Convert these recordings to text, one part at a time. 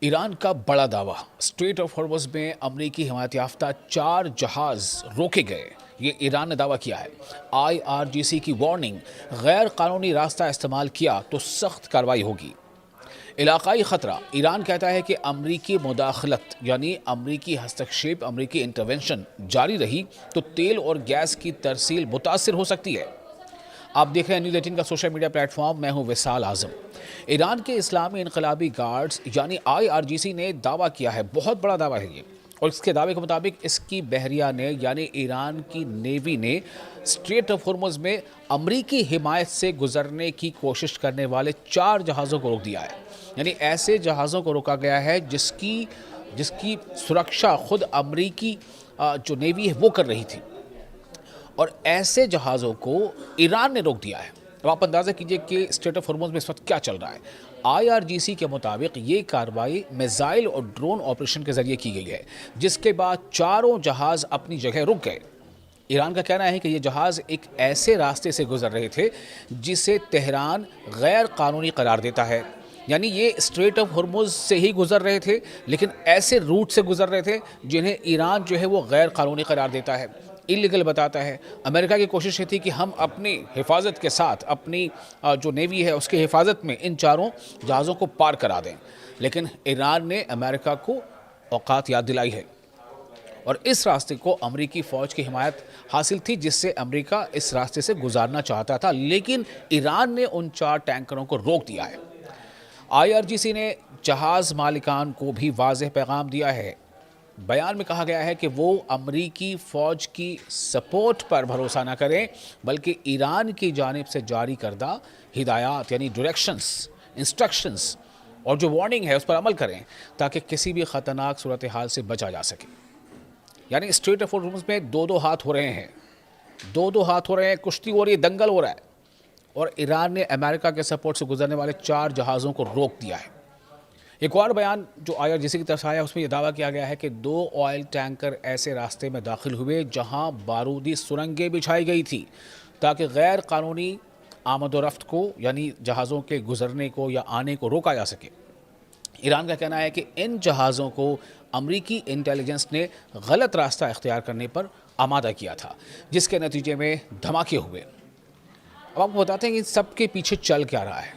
Iran का बड़ा दावा, स्ट्रेट ऑफ हॉर्मुज़ में अमरीकी हिमायत याफ्ता 4 जहाज़ रोके गए। ये ईरान ने दावा किया है। IRGC की वार्निंग, गैर कानूनी रास्ता इस्तेमाल किया तो सख्त कार्रवाई होगी। इलाकाई ख़तरा, ईरान कहता है कि अमरीकी मुदाखलत यानी अमरीकी हस्तक्षेप, अमरीकी इंटरवेंशन जारी रही तो तेल और गैस की तरसील मुतासिर हो सकती है। आप देख रहे हैं न्यूज़ 18 का सोशल मीडिया प्लेटफॉर्म। मैं हूं विसाल आजम। ईरान के इस्लामी इनकलाबी गार्ड्स यानी IRGC ने दावा किया है, बहुत बड़ा दावा है ये, और इसके दावे के मुताबिक इसकी बहरिया ने यानी ईरान की नेवी ने स्ट्रेट ऑफ हॉर्मुज़ में अमरीकी हिमायत से गुजरने की कोशिश करने वाले 4 जहाज़ों को रोक दिया है। यानी ऐसे जहाज़ों को रोका गया है जिसकी सुरक्षा खुद अमरीकी जो नेवी है वो कर रही थी, और ऐसे जहाज़ों को ईरान ने रोक दिया है। अब आप अंदाज़ा कीजिए कि स्ट्रेट ऑफ हॉर्मुज़ में इस वक्त क्या चल रहा है। IRGC के मुताबिक ये कार्रवाई मिसाइल और ड्रोन ऑपरेशन के जरिए की गई है, जिसके बाद चारों जहाज़ अपनी जगह रुक गए। ईरान का कहना है कि ये जहाज़ एक ऐसे रास्ते से गुजर रहे थे जिसे तेहरान गैर कानूनी करार देता है। यानी ये स्ट्रेट ऑफ हॉर्मुज़ से ही गुजर रहे थे, लेकिन ऐसे रूट से गुजर रहे थे जिन्हें ईरान जो है वो गैर कानूनी करार देता है, इलीगल बताता है। अमेरिका की कोशिश ये थी कि हम अपनी हिफाजत के साथ अपनी जो नेवी है उसकी हिफाजत में इन चारों जहाज़ों को पार करा दें, लेकिन ईरान ने अमेरिका को औकात याद दिलाई है और इस रास्ते को अमरीकी फ़ौज की हिमायत हासिल थी, जिससे अमरीका इस रास्ते से गुजारना चाहता था, लेकिन ईरान ने उन 4 टैंकरों को रोक दिया है। IRGC ने जहाज़ मालिकान को भी वाज़ेह पैगाम दिया है। बयान में कहा गया है कि वो अमरीकी फ़ौज की सपोर्ट पर भरोसा न करें, बल्कि ईरान की जानिब से जारी करदा हिदायत यानी डायरेक्शंस, इंस्ट्रक्शंस और जो वार्निंग है उस पर अमल करें, ताकि किसी भी ख़तरनाक सूरत हाल से बचा जा सके। यानी स्ट्रेट ऑफ हॉर्मुज़ में दो हाथ हो रहे हैं, दो हाथ हो रहे हैं, कुश्ती हो रही है, दंगल हो रहा है, और ईरान ने अमेरिका के सपोर्ट से गुजरने वाले 4 जहाज़ों को रोक दिया है। एक और बयान जो IRGC की तरफ से आया उसमें यह दावा किया गया है कि 2 ऑयल टैंकर ऐसे रास्ते में दाखिल हुए जहां बारूदी सुरंगें बिछाई गई थी, ताकि गैर कानूनी आमद व रफ्त को यानी जहाज़ों के गुजरने को या आने को रोका जा सके। ईरान का कहना है कि इन जहाज़ों को अमरीकी इंटेलिजेंस ने गलत रास्ता इख्तियार करने पर आमादा किया था, जिसके नतीजे में धमाके हुए। अब आपको बताते हैं कि इन सब के पीछे चल क्या रहा है,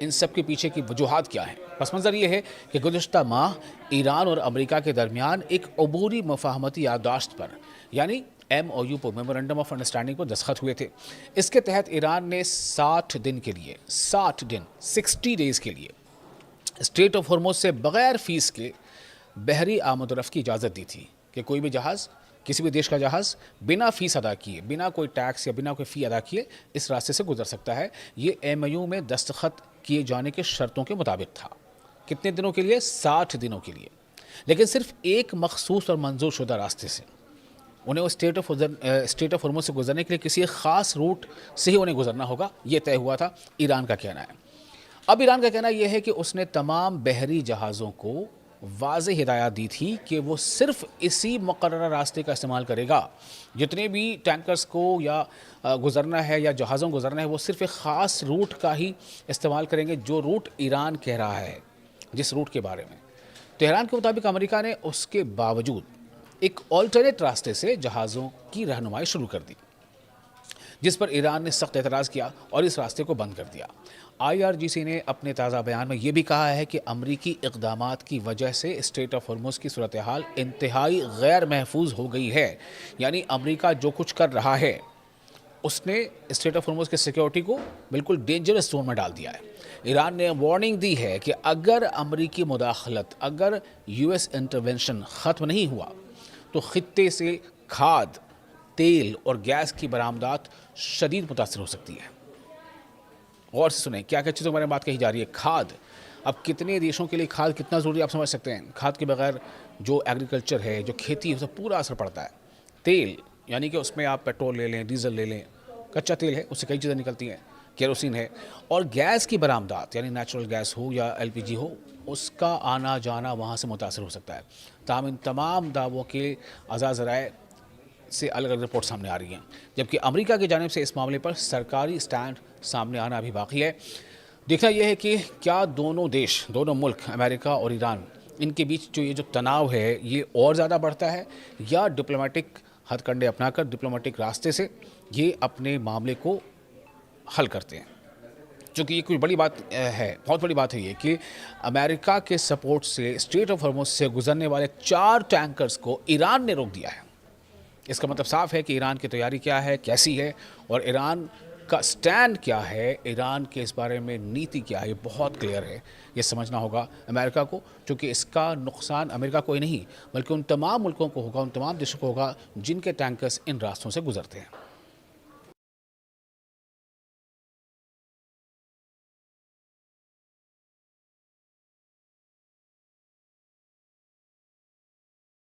इन सब के पीछे की वजूहात क्या है। पस मंज़र ये है कि गुज़श्ता माह ईरान और अमेरिका के दरमियान एक अबूरी मफाहमती याददाश्त पर यानी MOU पर, मेमोरेंडम ऑफ अंडरस्टैंडिंग पर दस्तखत हुए थे। इसके तहत ईरान ने 60 दिन के लिए 60 डेज़ के लिए स्ट्रेट ऑफ हॉर्मुज़ से बग़ैर फ़ीस के बहरी आमद रफ़्त की इजाज़त दी थी कि कोई भी जहाज़, किसी भी देश का जहाज़ बिना फ़ीस अदा किए, बिना कोई टैक्स या बिना कोई फ़ी अदा किए इस रास्ते से गुजर सकता है। ये MOU में दस्तखत किए जाने के शर्तों के मुताबिक था। कितने दिनों के लिए? 60 दिनों के लिए, लेकिन सिर्फ एक मखसूस और मंजूर शुदा रास्ते से। उन्हें वो स्ट्रेट ऑफ हॉर्मुज़ से गुजरने के लिए किसी एक ख़ास रूट से ही उन्हें गुजरना होगा, ये तय हुआ था, ईरान का कहना है। अब ईरान का कहना यह है कि उसने तमाम बहरी जहाज़ों को वाज़े हिदायत दी थी कि वो सिर्फ इसी मुक़र्ररा रास्ते का इस्तेमाल करेगा। जितने भी टैंकर्स को या गुज़रना है या जहाज़ों को गुज़रना है, वो सिर्फ एक ख़ास रूट का ही इस्तेमाल करेंगे, जो रूट ईरान कह रहा है, जिस रूट के बारे में। तेहरान के मुताबिक अमेरिका ने उसके बावजूद एक ऑल्टरनेट रास्ते से जहाज़ों की रहनुमाई शुरू कर दी, जिस पर ईरान ने सख्त एतराज़ किया और इस रास्ते को बंद कर दिया। IRGC ने अपने ताज़ा बयान में यह भी कहा है कि अमरीकी इक़दामात की वजह से स्ट्रेट ऑफ हॉर्मुज़ की सूरत हाल इंतहाई गैर महफूज हो गई है। यानी अमरीका जो कुछ कर रहा है उसने स्ट्रेट ऑफ हॉर्मुज़ की सिक्योरिटी को बिल्कुल डेंजरस जोन में डाल दिया है। ईरान ने वार्निंग दी है कि अगर अमरीकी मुदाखलत, अगर US इंटरवेंशन ख़त्म नहीं हुआ तो ख़ित्ते से खाद, तेल और गैस की बरामदात शदीद मुतासर हो सकती है। गौर से सुने क्या क्या चीज़ों के बारे में बात कही जा रही है। खाद, अब कितने देशों के लिए खाद कितना ज़रूरी आप समझ सकते हैं। खाद के बगैर जो एग्रीकल्चर है, जो खेती है, उस पर पूरा असर पड़ता है। तेल यानी कि उसमें आप पेट्रोल ले लें, डीजल ले लें, कच्चा तेल है, उससे कई चीज़ें निकलती हैं, केरोसिन है, और गैस की बरामदात यानी नेचुरल गैस हो या LPG हो, उसका आना जाना वहाँ से मुतासर हो सकता है। ताहम इन तमाम दावों के आज़ाद से अलग अलग रिपोर्ट सामने आ रही हैं, जबकि अमेरिका की जानिब से इस मामले पर सरकारी स्टैंड सामने आना अभी बाकी है। देखना यह है कि क्या दोनों देश, दोनों मुल्क अमेरिका और ईरान इनके बीच जो ये जो तनाव है ये और ज़्यादा बढ़ता है, या डिप्लोमेटिक हथकंडे अपनाकर डिप्लोमेटिक रास्ते से ये अपने मामले को हल करते हैं। चूँकि ये कोई बड़ी बात है, बहुत बड़ी बात है ये कि अमेरिका के सपोर्ट से स्ट्रेट ऑफ हॉर्मुज़ से गुजरने वाले 4 टैंकर्स को ईरान ने रोक दिया है। इसका मतलब साफ है कि ईरान की तैयारी क्या है, कैसी है, और ईरान का स्टैंड क्या है, ईरान के इस बारे में नीति क्या है, ये बहुत क्लियर है। ये समझना होगा अमेरिका को, क्योंकि इसका नुकसान अमेरिका को ही नहीं बल्कि उन तमाम मुल्कों को होगा, उन तमाम देशों को होगा जिनके टैंकर्स इन रास्तों से गुजरते हैं।